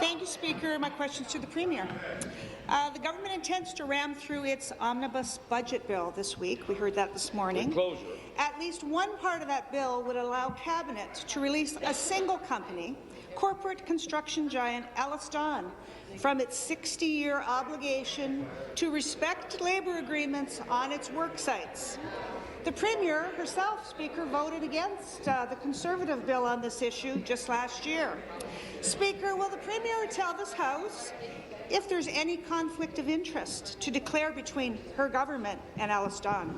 Thank you, Speaker. My question is to the Premier. The government intends to ram through its omnibus budget bill this week. We heard that this morning. At least one part of that bill would allow Cabinet to release a single company, corporate construction giant Ellis-Don, from its 60-year obligation to respect labour agreements on its work sites. The Premier herself, Speaker, voted against the Conservative bill on this issue just last year. Speaker, will the Premier tell this House if there's any conflict of interest to declare between her government and Ellis-Don?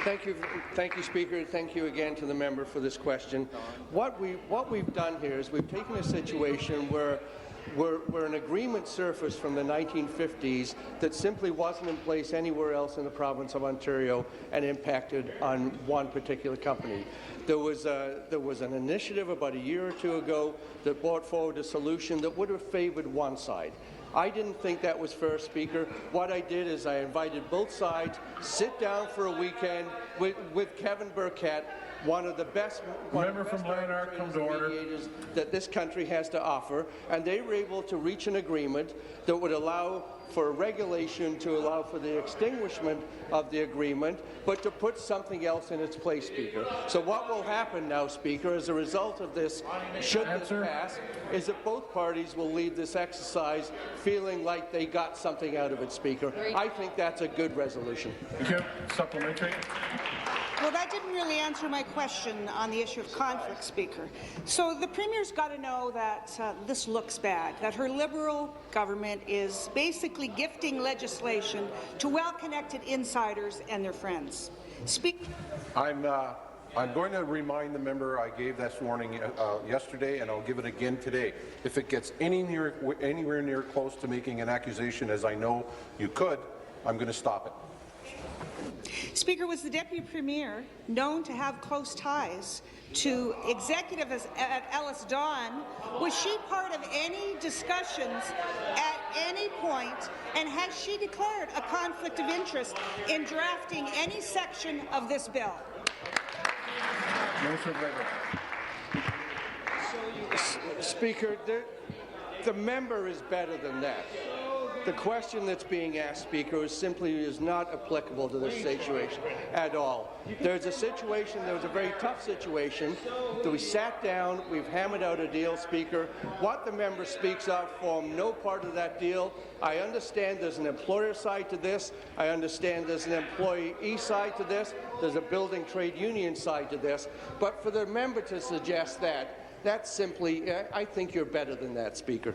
Thank you, Speaker. Thank you again to the member for this question. What we've done here is we've taken a situation where an agreement surfaced from the 1950s that simply wasn't in place anywhere else in the province of Ontario and impacted on one particular company. There was an initiative about a year or two ago that brought forward a solution that would have favoured one side. I didn't think that was fair, Speaker. What I did is I invited both sides, sit down for a weekend with Kevin Burkett, one of the best mediators that this country has to offer, and they were able to reach an agreement that would allow for a regulation to allow for the extinguishment of the agreement, but to put something else in its place, Speaker. So what will happen now, Speaker, as a result of this, should this pass, is that both parties will leave this exercise feeling like they got something out of it, Speaker. I think that's a good resolution. Thank you. Supplementary. Well, that didn't really answer my question on the issue of conflict, Speaker. So the Premier's got to know that this looks bad, that her Liberal government is basically gifting legislation to well-connected insiders and their friends. I'm going to remind the member I gave this warning yesterday, and I'll give it again today. If it gets anywhere near close to making an accusation, as I know you could, I'm going to stop it. Speaker, was the Deputy Premier known to have close ties to executives at Ellis-Don? Was she part of any discussions at any point, and has she declared a conflict of interest in drafting any section of this bill? Speaker, the member is better than that. The question that's being asked, Speaker, is not applicable to this situation at all. There's a situation, there was a very tough situation, that we sat down, we've hammered out a deal, Speaker. What the member speaks of formed no part of that deal. I understand there's an employer side to this. I understand there's an employee side to this. There's a building trade union side to this. But for the member to suggest that, that's simply, I think you're better than that, Speaker.